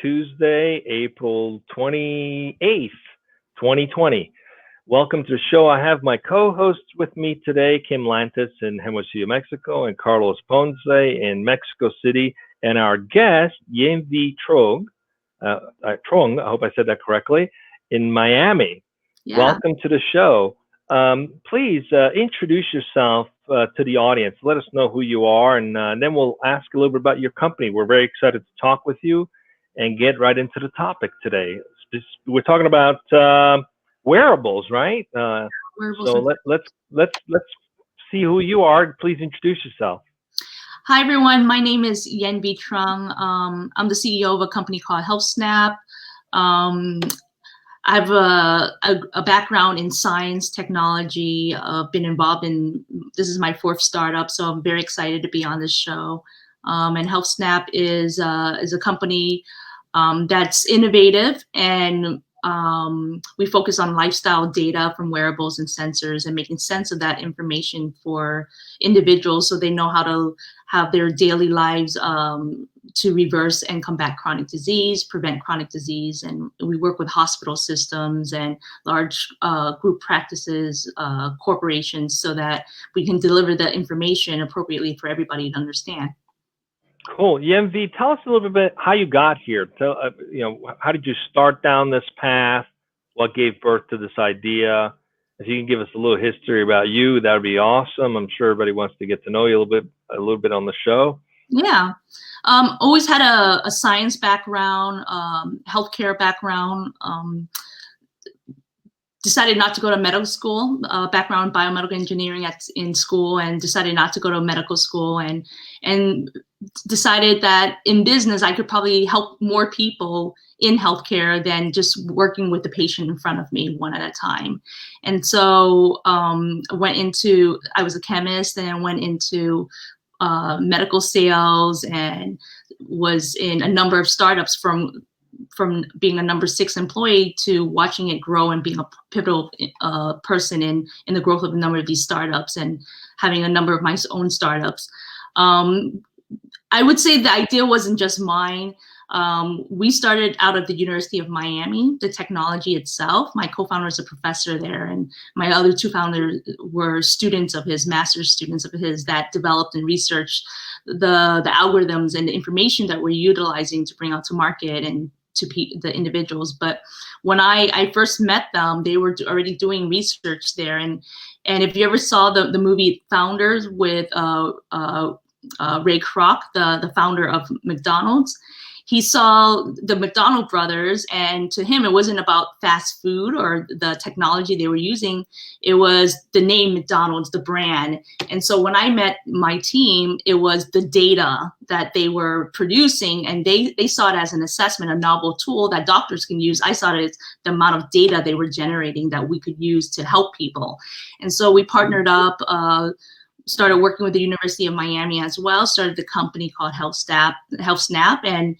Tuesday, April 28th, 2020. Welcome to the show. I have my co-hosts with me today, Kim Lantis in Hermosillo, Mexico, and Carlos Ponce in Mexico City, and our guest, Yenvy Truong, Truong, I hope I said that correctly, in Miami. Yeah. Welcome to the show. Please introduce yourself to the audience. Let us know who you are, and then we'll ask a little bit about your company. We're very excited to talk with you and get right into the topic today. We're talking about wearables, right? Wearables. So let's see who you are. Please introduce yourself. Hi everyone, my name is Yenvy Truong. I'm the CEO of a company called Healthsnap. I have a background in science, technology. I've been involved in, this is my fourth startup, so I'm very excited to be on this show. And Healthsnap is a company that's innovative, and we focus on lifestyle data from wearables and sensors and making sense of that information for individuals so they know how to have their daily lives to reverse and combat chronic disease, prevent chronic disease. And we work with hospital systems and large group practices, corporations, so that we can deliver the information appropriately for everybody to understand. Cool. Yenvy, tell us a little bit how you got here. Tell, how did you start down this path? What gave birth to this idea? If you can give us a little history about you, that would be awesome. I'm sure everybody wants to get to know you a little bit on the show. Yeah. Always had a science background, healthcare background. Decided not to go to medical school, background biomedical engineering in school, and decided not to go to medical school, and decided that in business I could probably help more people in healthcare than just working with the patient in front of me one at a time. And so I was a chemist, and then went into medical sales, and was in a number of startups from being a number 6 employee to watching it grow and being a pivotal person in the growth of a number of these startups, and having a number of my own startups. I would say the idea wasn't just mine. We started out of the University of Miami, the technology itself. My co-founder is a professor there, and my other 2 founders were students of his, master's students of his, that developed and researched the algorithms and the information that we're utilizing to bring out to market and to the individuals. But when I first met them, they were already doing research there. And if you ever saw the movie Founders with Ray Kroc, the founder of McDonald's, he saw the McDonald brothers, and to him, it wasn't about fast food or the technology they were using. It was the name McDonald's, the brand. And so when I met my team, it was the data that they were producing, and they saw it as an assessment, a novel tool that doctors can use. I saw it as the amount of data they were generating that we could use to help people. And so we partnered up, started working with the University of Miami as well, started the company called Healthsnap. And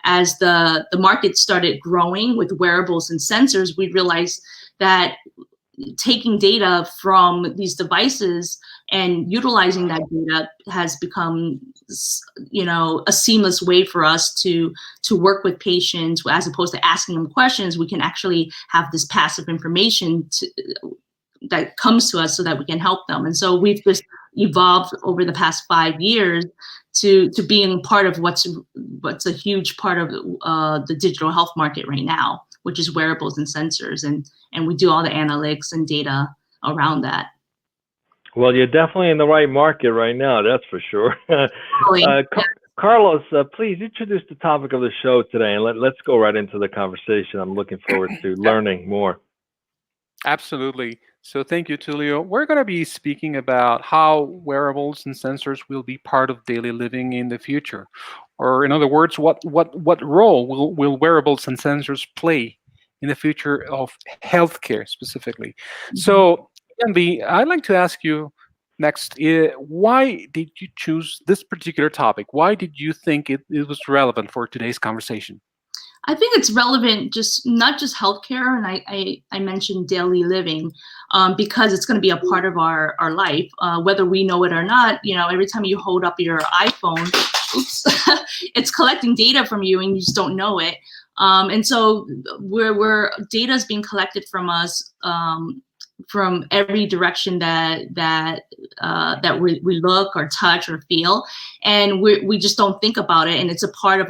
as the market started growing with wearables and sensors, we realized that taking data from these devices and utilizing that data has become, a seamless way for us to work with patients. As opposed to asking them questions, we can actually have this passive information that comes to us so that we can help them. And so we've just evolved over the past 5 years to being part of what's a huge part of the digital health market right now, which is wearables and sensors, and we do all the analytics and data around that. Well, you're definitely in the right market right now, that's for sure. Carlos, please introduce the topic of the show today, and let's go right into the conversation. I'm looking forward to learning more. Absolutely. So thank you, Tulio. We're going to be speaking about how wearables and sensors will be part of daily living in the future. Or in other words, what role will wearables and sensors play in the future of healthcare specifically? Mm-hmm. So, Yenvy, I'd like to ask you next, why did you choose this particular topic? Why did you think it was relevant for today's conversation? I think it's relevant, not just healthcare, and I mentioned daily living, because it's going to be a part of our life, whether we know it or not. Every time you hold up your iPhone, oops, it's collecting data from you and you just don't know it. And so where data is being collected from us, from every direction that we look or touch or feel, and we just don't think about it, and it is a part of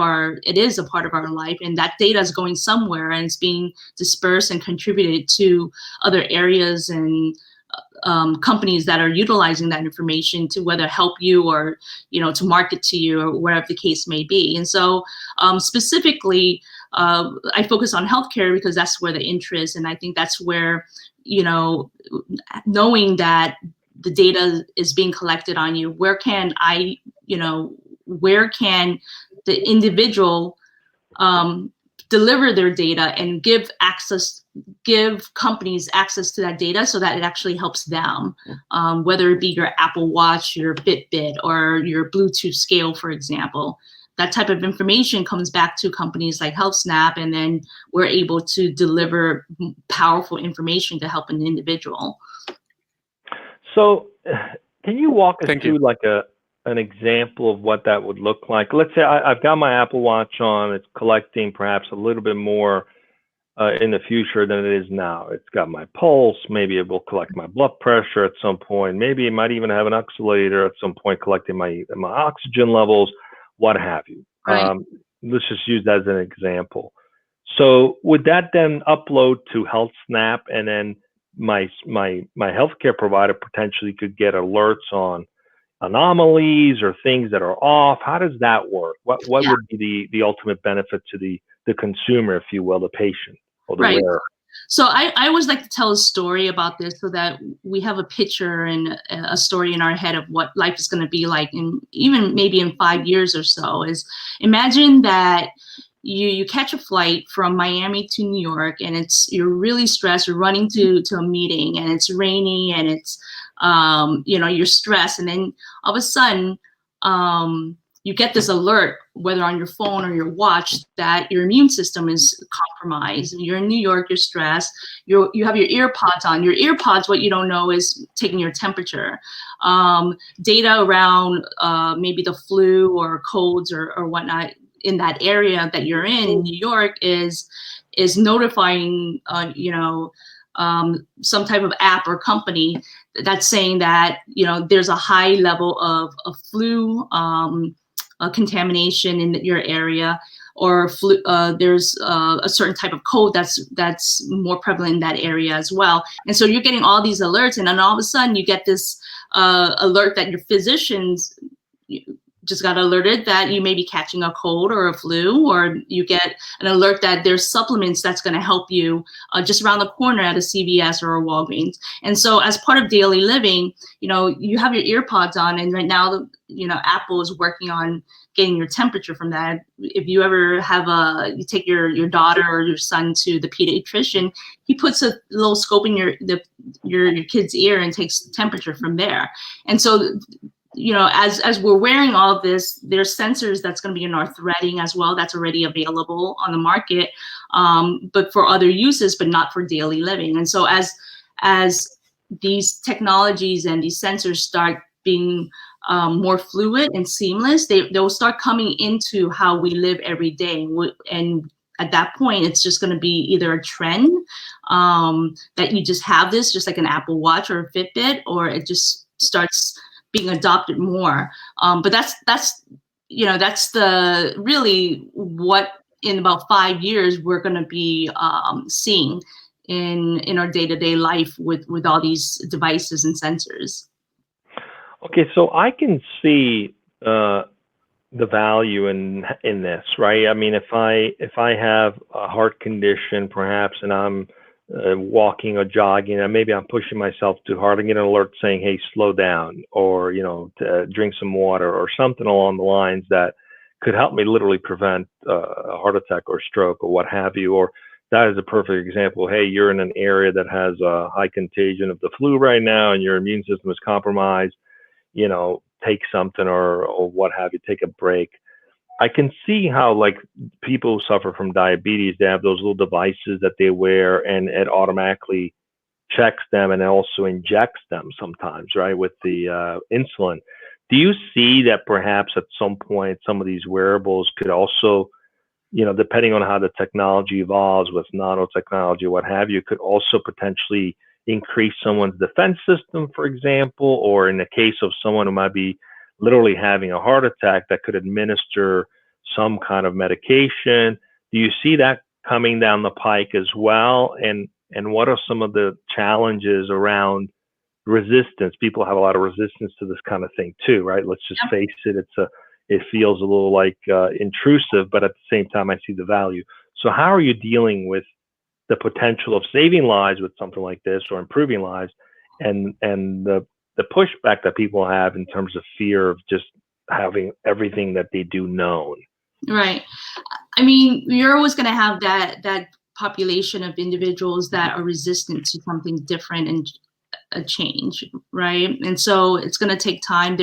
our life, and that data is going somewhere and it's being dispersed and contributed to other areas and companies that are utilizing that information to whether help you or to market to you or wherever the case may be. And so specifically I focus on healthcare because that's where the interest, and I think that's where knowing that the data is being collected on you, where can the individual deliver their data and give companies access to that data so that it actually helps them, whether it be your Apple Watch, your Fitbit, or your Bluetooth scale, for example. That type of information comes back to companies like Healthsnap, and then we're able to deliver powerful information to help an individual. So can you walk us through like an example of what that would look like? Let's say I've got my Apple Watch on, it's collecting perhaps a little bit more in the future than it is now. It's got my pulse, maybe it will collect my blood pressure at some point, maybe it might even have an oscillator at some point collecting my oxygen levels, what have you. Right. Let's just use that as an example. So would that then upload to Healthsnap, and then my healthcare provider potentially could get alerts on anomalies or things that are off? How does that work? What would be the ultimate benefit to the consumer, if you will, the patient or the wearer? So I always like to tell a story about this so that we have a picture and a story in our head of what life is going to be like, in even maybe in 5 years or so. Is imagine that you catch a flight from Miami to New York, and you're really stressed. You're running to a meeting, and it's rainy, and it's you're stressed, and then all of a sudden you get this alert, whether on your phone or your watch, that your immune system is compromised. You're in New York, you're stressed, you have your ear pods on. Your ear pods, what you don't know is taking your temperature. Data around maybe the flu or colds or whatnot in that area that you're in New York is notifying some type of app or company that's saying that there's a high level of flu contamination in your area, or there's a certain type of cold that's more prevalent in that area as well. And so you're getting all these alerts, and then all of a sudden you get this alert that your physicians just got alerted that you may be catching a cold or a flu, or you get an alert that there's supplements that's going to help you just around the corner at a CVS or a Walgreens. And so as part of daily living, you have your ear pods on, and right now, Apple is working on getting your temperature from that. If you ever you take your daughter or your son to the pediatrician, he puts a little scope in your kid's ear and takes the temperature from there. And so as we're wearing all of this, there's sensors that's going to be in our threading as well. That's already available on the market, but for other uses, but not for daily living. And so as these technologies and these sensors start being more fluid and seamless, they'll start coming into how we live every day. And at that point, it's just going to be either a trend that you just have this, just like an Apple Watch or a Fitbit, or it just starts being adopted more. But that's the really what in about 5 years we're going to be seeing in our day-to-day life with all these devices and sensors. Okay, so I can see the value in this, right? I mean, if I have a heart condition, perhaps, and I'm walking or jogging, and maybe I'm pushing myself too hard, I get an alert saying, "Hey, slow down," or to drink some water or something along the lines that could help me literally prevent a heart attack or stroke or what have you. Or that is a perfect example. Hey, you're in an area that has a high contagion of the flu right now, and your immune system is compromised. Take something or what have you. Take a break. I can see how, like, people who suffer from diabetes, they have those little devices that they wear, and it automatically checks them and also injects them sometimes, right, with the insulin. Do you see that perhaps at some point some of these wearables could also, depending on how the technology evolves with nanotechnology, what have you, could also potentially increase someone's defense system, for example, or in the case of someone who might be literally having a heart attack, that could administer some kind of medication? Do you see that coming down the pike as well? And what are some of the challenges around resistance? People have a lot of resistance to this kind of thing too, right? Let's just face it. It feels a little like intrusive, but at the same time, I see the value. So how are you dealing with the potential of saving lives with something like this, or improving lives, and the pushback that people have in terms of fear of just having everything that they do known? Right. I mean, you're always going to have that population of individuals that are resistant to something different and a change, right? And so it's going to take time.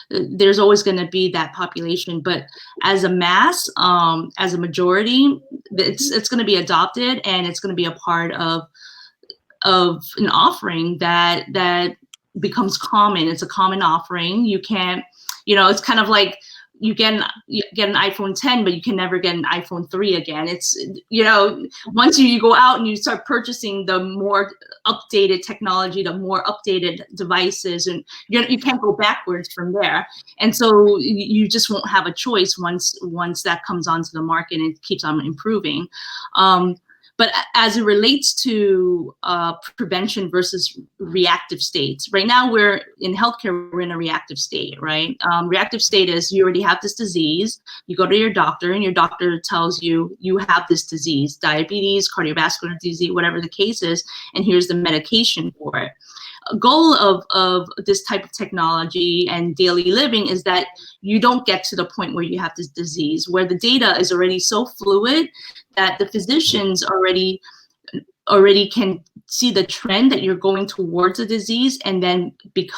There's always going to be that population, but as a mass, as a majority, it's going to be adopted, and it's going to be a part of an offering that becomes common. It's a common offering. You can't, it's kind of like you get an iPhone 10, but you can never get an iPhone 3 again. It's, once you go out and you start purchasing the more updated technology, the more updated devices, and you can't go backwards from there. And so you just won't have a choice once that comes onto the market and it keeps on improving. But as it relates to prevention versus reactive states, right now we're in healthcare, we're in a reactive state, right? Reactive state is you already have this disease, you go to your doctor, and your doctor tells you you have this disease, diabetes, cardiovascular disease, whatever the case is, and here's the medication for it. A goal of this type of technology and daily living is that you don't get to the point where you have this disease, where the data is already so fluid that the physicians already can see the trend that you're going towards a disease, and then be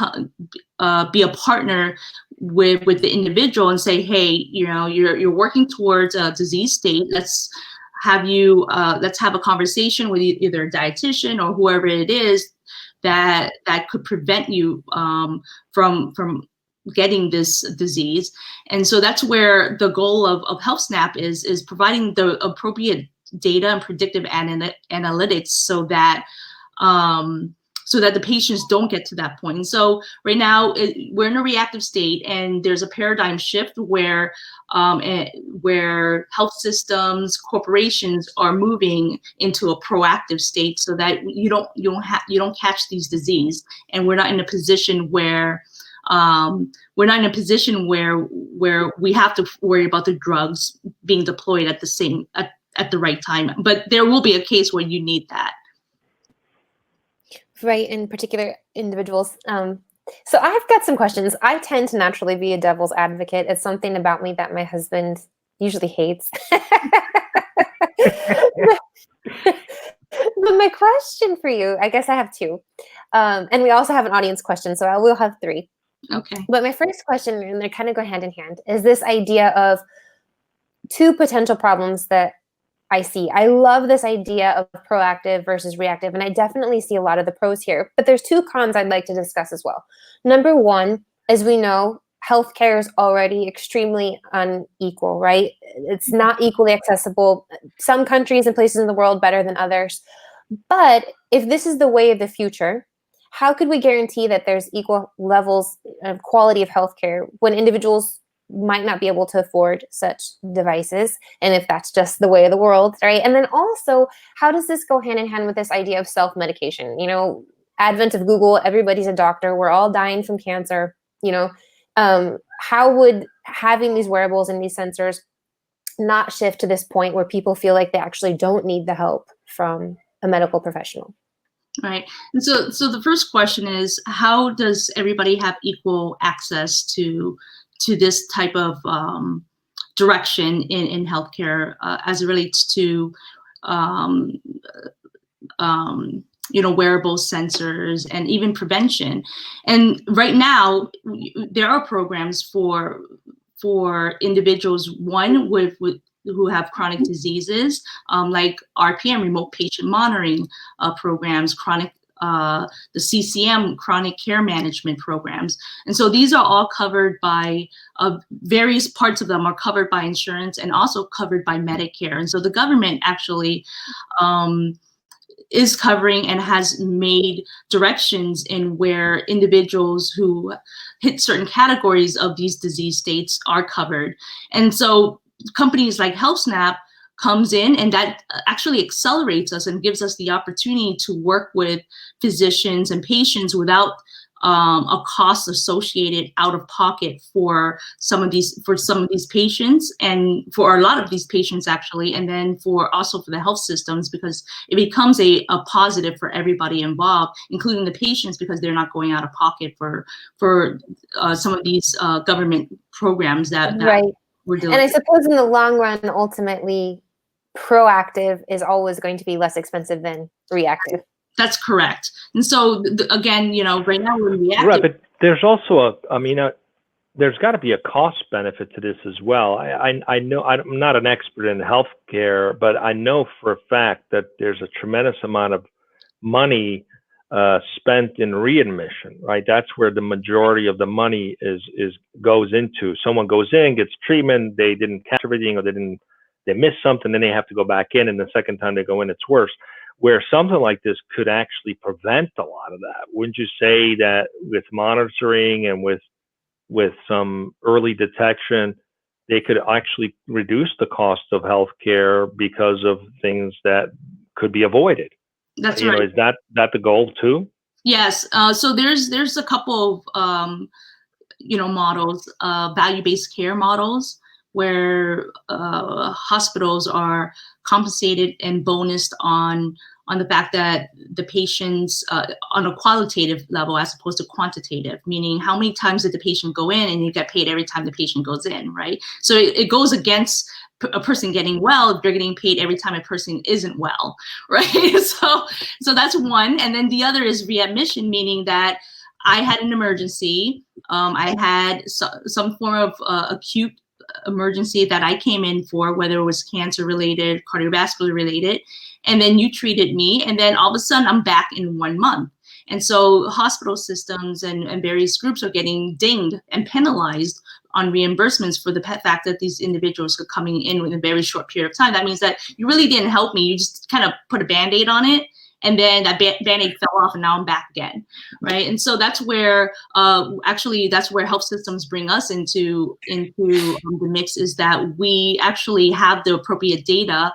a partner with the individual and say, hey, you're working towards a disease state. Let's have a conversation with either a dietitian or whoever it is that could prevent you from getting this disease. And so that's where the goal of Healthsnap is providing the appropriate data and predictive analytics so that the patients don't get to that point. And so right now we're in a reactive state, and there's a paradigm shift where health systems, corporations are moving into a proactive state so that you don't catch these diseases, and we're not in a position where we have to worry about the drugs being deployed at the right time. But there will be a case where you need that. Right, in particular individuals. So I've got some questions. I tend to naturally be a devil's advocate. It's something about me that my husband usually hates. But my question for you, I guess I have two. And we also have an audience question, so I will have three. Okay. But my first question, and they kind of go hand in hand, is this idea of two potential problems that I see. I love this idea of proactive versus reactive, and I definitely see a lot of the pros here. But there's two cons I'd like to discuss as well. Number one, as we know, healthcare is already extremely unequal, right? It's not equally accessible. Some countries and places in the world better than others. But if this is the way of the future, how could we guarantee that there's equal levels of quality of healthcare when individuals might not be able to afford such devices, and if that's just the way of the world, right? And then also, how does this go hand in hand with this idea of self-medication? Advent of Google, everybody's a doctor, we're all dying from cancer. How would having these wearables and these sensors not shift to this point where people feel like they actually don't need the help from a medical professional? Right. And so the first question is, how does everybody have equal access to this type of direction in healthcare as it relates to wearable sensors and even prevention? And right now, there are programs for individuals, one who have chronic diseases, like RPM, remote patient monitoring programs, chronic the CCM, chronic care management programs. And so these are all covered by, various parts of them are covered by insurance and also covered by Medicare. And so the government actually is covering and has made directions in where individuals who hit certain categories of these disease states are covered. And so companies like Healthsnap comes in, and that actually accelerates us and gives us the opportunity to work with physicians and patients without a cost associated out of pocket for some of these patients, and for a lot of these patients actually, and then also for the health systems, because it becomes a positive for everybody involved, including the patients, because they're not going out of pocket for some of these government programs that right. we're doing. And I suppose in the long run, ultimately, proactive is always going to be less expensive than reactive. That's correct. And so again, right now we're reactive. Right, but there's also there's got to be a cost benefit to this as well. I know I'm not an expert in healthcare, but I know for a fact that there's a tremendous amount of money spent in readmission, right? That's where the majority of the money goes into. Someone goes in, gets treatment, they didn't catch everything, or they missed something, then they have to go back in, and the second time they go in, it's worse. Where something like this could actually prevent a lot of that. Wouldn't you say that with monitoring and with some early detection, they could actually reduce the cost of healthcare because of things that could be avoided? That's right. Is that the goal too? Yes. So there's a couple of models, value-based care models, where hospitals are compensated and bonused on the fact that the patients, on a qualitative level as opposed to quantitative, meaning how many times did the patient go in, and you get paid every time the patient goes in, right? So it goes against a person getting well if they're getting paid every time a person isn't well, right? So that's one. And then the other is readmission, meaning that I had an emergency. I had some form of acute emergency that I came in for, whether it was cancer related, cardiovascular related, and then you treated me, and then all of a sudden I'm back in 1 month. And so hospital systems and various groups are getting dinged and penalized on reimbursements for the fact that these individuals are coming in within a very short period of time. That means that you really didn't help me. You just kind of put a Band-Aid on it, and then that Band-Aid fell off, and now I'm back again, right? And so that's where, that's where health systems bring us into the mix, is that we actually have the appropriate data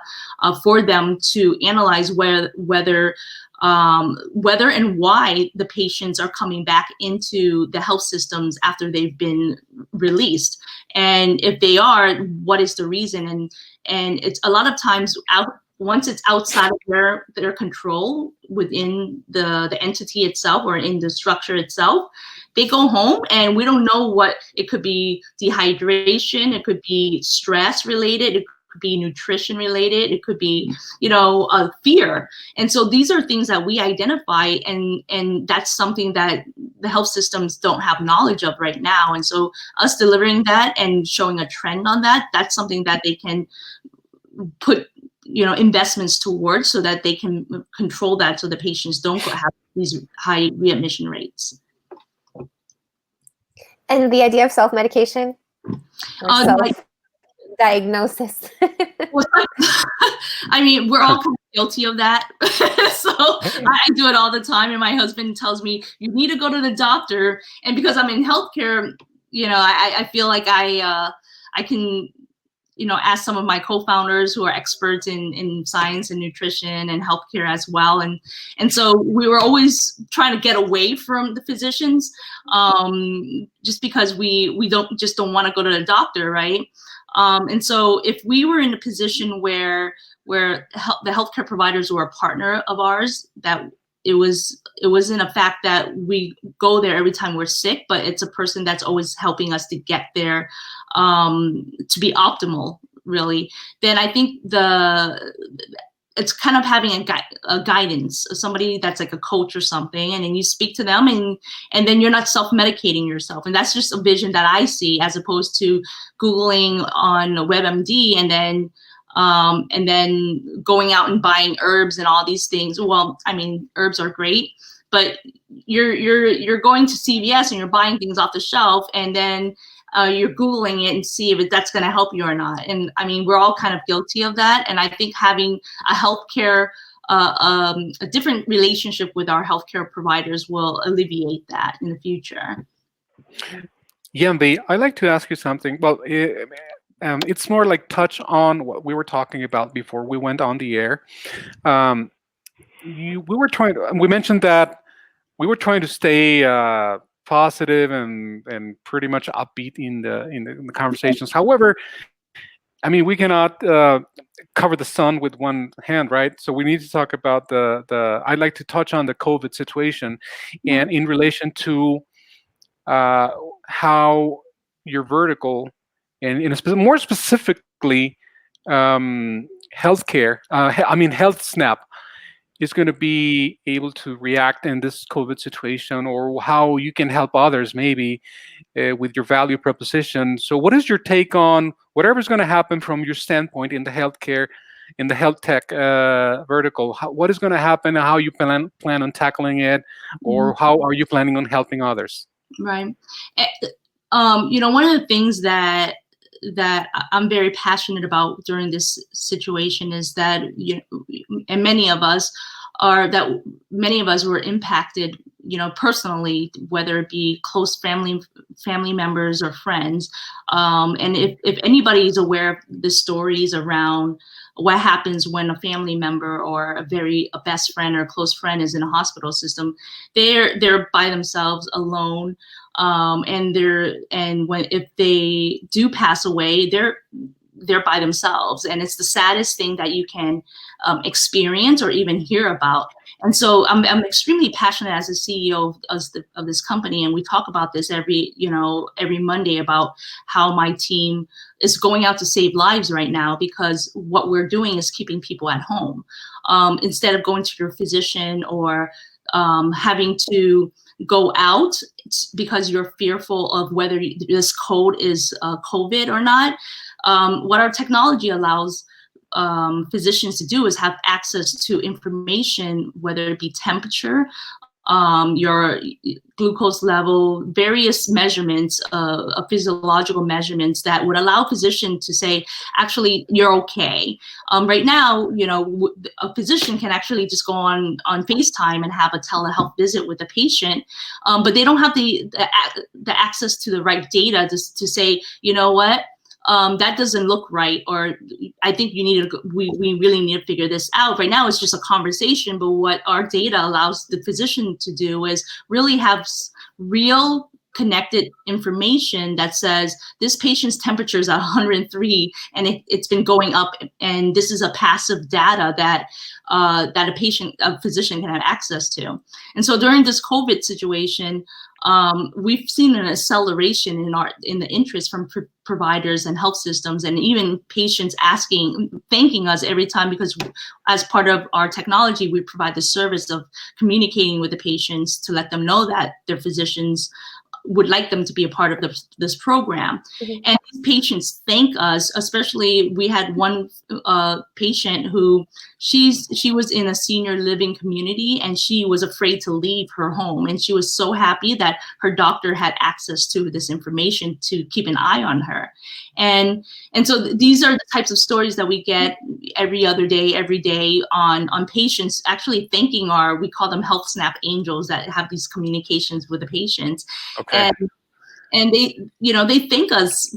for them to analyze whether and why the patients are coming back into the health systems after they've been released. And if they are, what is the reason? And it's a lot of times once it's outside of their control within the entity itself or in the structure itself, they go home, and we don't know what it could be. Dehydration, it could be stress related, it could be nutrition related, it could be fear. And so these are things that we identify, and that's something that the health systems don't have knowledge of right now. And so us delivering that and showing a trend on that's something that they can put investments towards, so that they can control that, so the patients don't have these high readmission rates. And the idea of self-medication? Self-diagnosis? I mean, we're all guilty of that. So I do it all the time, and my husband tells me, you need to go to the doctor. And because I'm in healthcare, I feel like I can ask some of my co-founders who are experts in science and nutrition and healthcare as well. And so we were always trying to get away from the physicians, just because we don't want to go to the doctor, right? And so if we were in a position where the healthcare providers were a partner of ours, that it wasn't a fact that we go there every time we're sick, but it's a person that's always helping us to get there, to be optimal, really, then I think it's kind of having a guidance, somebody that's like a coach or something, and then you speak to them, and then you're not self-medicating yourself. And that's just a vision that I see, as opposed to Googling on WebMD and then going out and buying herbs and all these things. Well, I mean, herbs are great, but you're going to CVS and you're buying things off the shelf, and then you're Googling it and see if that's going to help you or not. And I mean, we're all kind of guilty of that. And I think having a healthcare, a different relationship with our healthcare providers will alleviate that in the future. Yenvy, I'd like to ask you something. Well, it's more like touch on what we were talking about before we went on the air. We mentioned that we were trying to stay positive and pretty much upbeat in the conversations. However, I mean, we cannot cover the sun with one hand, right? So we need to talk about I'd like to touch on the COVID situation, and in relation to how your vertical, and more specifically, healthcare. Healthsnap is going to be able to react in this COVID situation, or how you can help others maybe with your value proposition. So what is your take on whatever's going to happen from your standpoint in the healthcare, in the health tech vertical? What is going to happen, and how you plan on tackling it, or how are you planning on helping others? Right. One of the things that I'm very passionate about during this situation is that, and many of us were impacted, personally, whether it be close family members or friends. And if anybody is aware of the stories around what happens when a family member or a best friend or a close friend is in a hospital system, they're by themselves, alone. If they do pass away, they're by themselves, and it's the saddest thing that you can experience or even hear about. And so I'm extremely passionate as a CEO of this company, and we talk about this every Monday about how my team is going out to save lives right now, because what we're doing is keeping people at home instead of going to your physician or having to go out because you're fearful of whether this code is COVID or not. What our technology allows physicians to do is have access to information, whether it be temperature, your glucose level, various measurements, physiological measurements that would allow a physician to say, actually, you're okay. Right now, a physician can actually just go on FaceTime and have a telehealth visit with a patient, but they don't have the access to the right data to say, you know what? That doesn't look right, or I think we really need to figure this out. Right now, it's just a conversation, but what our data allows the physician to do is really have real connected information that says this patient's temperature is at 103 and it's been going up, and this is a passive data that a physician can have access to. And so during this COVID situation, we've seen an acceleration in the interest from providers and health systems, and even patients thanking us every time, because as part of our technology, we provide the service of communicating with the patients to let them know that their physicians would like them to be a part of this program. Mm-hmm. And these patients thank us. Especially, we had one patient who she was in a senior living community, and she was afraid to leave her home, and she was so happy that her doctor had access to this information to keep an eye on her. And so these are the types of stories that we get every day on patients actually thanking we call them Healthsnap angels that have these communications with the patients. Okay. And they thank us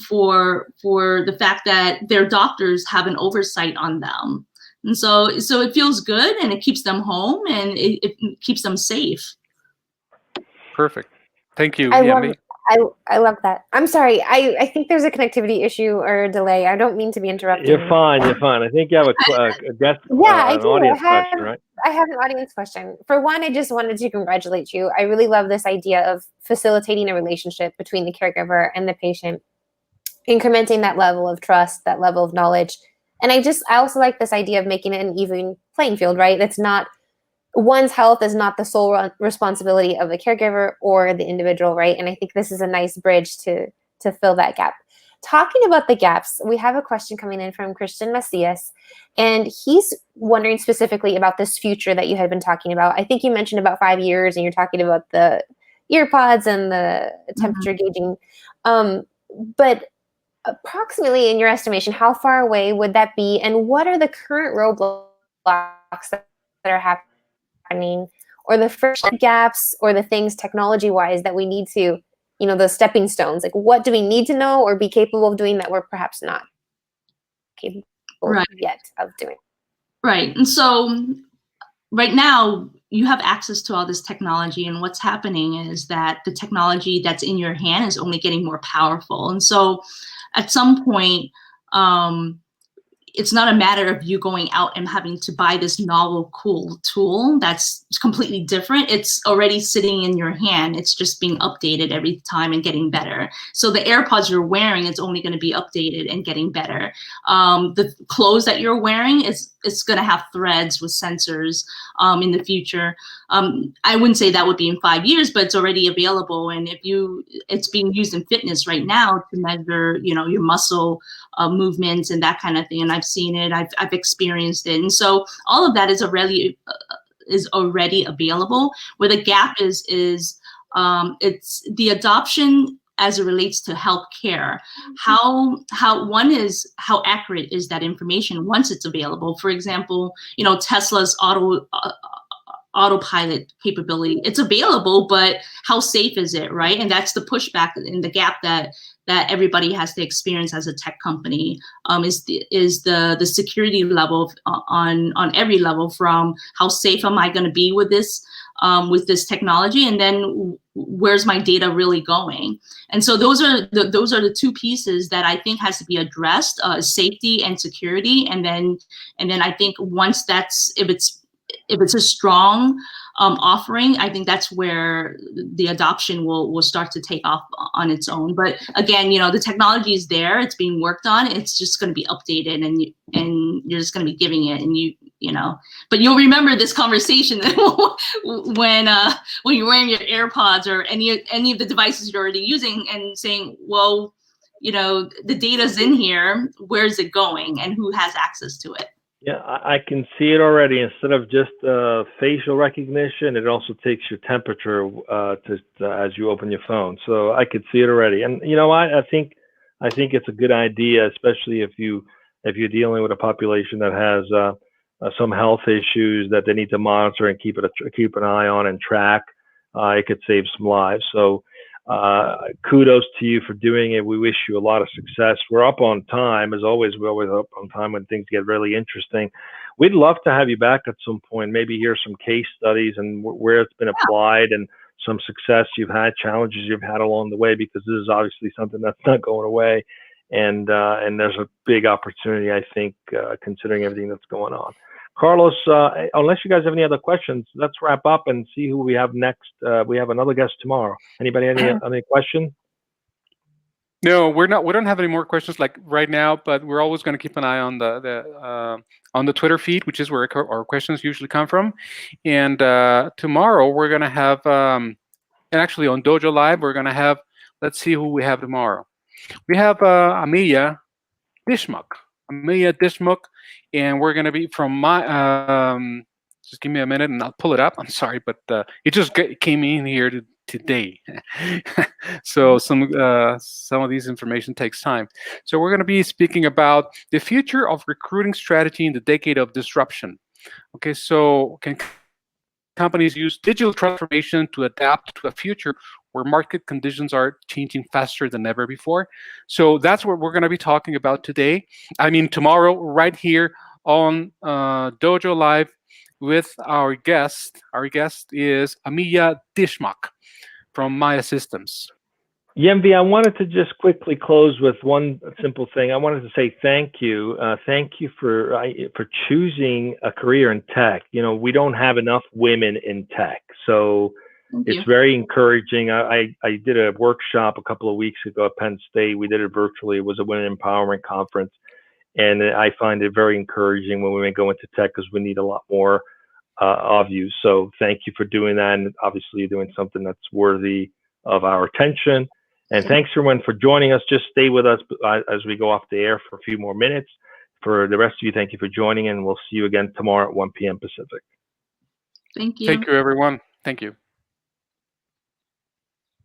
for the fact that their doctors have an oversight on them. And so it feels good, and it keeps them home, and it keeps them safe. Perfect. Thank you, Yenvy. I love that. I'm sorry. I think there's a connectivity issue or a delay. I don't mean to be interrupting. You're fine. I think you have a guest, I do. audience question, right? I have an audience question. For one, I just wanted to congratulate you. I really love this idea of facilitating a relationship between the caregiver and the patient, incrementing that level of trust, that level of knowledge. And I also like this idea of making it an even playing field, right? It's not, one's health is not the sole responsibility of the caregiver or the individual, right? And I think this is a nice bridge to fill that gap. talking about the gaps, we have a question coming in from Christian Macias, and he's wondering specifically about this future that you had been talking about. I think you mentioned about 5 years, and you're talking about the ear pods and the temperature gauging. But approximately, in your estimation, how far away would that be, and what are the current roadblocks that are happening, or the first gaps, or the things technology-wise that we need to, you know, the stepping stones? Like, what do we need to know or be capable of doing that we're perhaps not capable yet of doing? Right. And so right now, you have access to all this technology, and what's happening is that the technology that's in your hand is only getting more powerful. And so at some point, it's not a matter of you going out and having to buy this novel, cool tool that's completely different. It's already sitting in your hand. It's just being updated every time and getting better. So the AirPods you're wearing, it's only going to be updated and getting better. The clothes that you're wearing, it's going to have threads with sensors in the future. I wouldn't say that would be in 5 years, but it's already available. And it's being used in fitness right now to measure, you know, your muscle movements and that kind of thing. And I've seen it, I've experienced it. And so all of that is already available. Where the gap is it's the adoption as it relates to healthcare. How accurate is that information once it's available? For example, you know, Tesla's autopilot capability, it's available, but how safe is it, right? And that's the pushback in the gap that everybody has to experience as a tech company, is the security level on every level, from how safe am I going to be with this technology, and then where's my data really going? And so those are the two pieces that I think has to be addressed: safety and security. And then I think once if it's a strong offering, I think that's where the adoption will start to take off on its own. But again, you know, the technology is there; it's being worked on. It's just going to be updated, and you're just going to be giving it, and you know. But you'll remember this conversation when you're wearing your AirPods or any of the devices you're already using, and saying, well, you know, the data's in here. Where's it going, and who has access to it? Yeah, I can see it already. Instead of just facial recognition, it also takes your temperature as you open your phone. So I could see it already. And you know, I think it's a good idea, especially if you're dealing with a population that has some health issues that they need to monitor and keep an eye on and track. It could save some lives. So kudos to you for doing it. We wish you a lot of success. We're up on time. As always, we're always up on time when things get really interesting. We'd love to have you back at some point, maybe hear some case studies and where it's been applied, and some success you've had, challenges you've had along the way, because this is obviously something that's not going away. And there's a big opportunity, I think, considering everything that's going on. Carlos, unless you guys have any other questions, let's wrap up and see who we have next. We have another guest tomorrow. Anybody any question? No, we don't have any more questions like right now, but we're always going to keep an eye on the Twitter feed, which is where our questions usually come from. And tomorrow we're going to have, and actually on Dojo Live, we're going to have, let's see who we have tomorrow. We have Amelia Dishmuk. And we're going to be from my, just give me a minute and I'll pull it up. I'm sorry, but it just came in here today. So some of these information takes time. So we're going to be speaking about the future of recruiting strategy in the decade of disruption. Okay, so can companies use digital transformation to adapt to a future where market conditions are changing faster than ever before? So that's what we're going to be talking about tomorrow, right here on Dojo Live with our guest. Our guest is Amelia Dishmuk from Maya Systems. Yenvy, I wanted to just quickly close with one simple thing. I wanted to say thank you. Thank you for choosing a career in tech. You know, we don't have enough women in tech, so it's very encouraging. I did a workshop a couple of weeks ago at Penn State. We did it virtually. It was a women empowerment conference, and I find it very encouraging when women go into tech, because we need a lot more of you. So thank you for doing that, and obviously you're doing something that's worthy of our attention. And thanks everyone for joining us. Just stay with us as we go off the air for a few more minutes. For the rest of you, thank you for joining, and we'll see you again tomorrow at 1 p.m. Pacific. Thank you. Thank you, everyone. Thank you.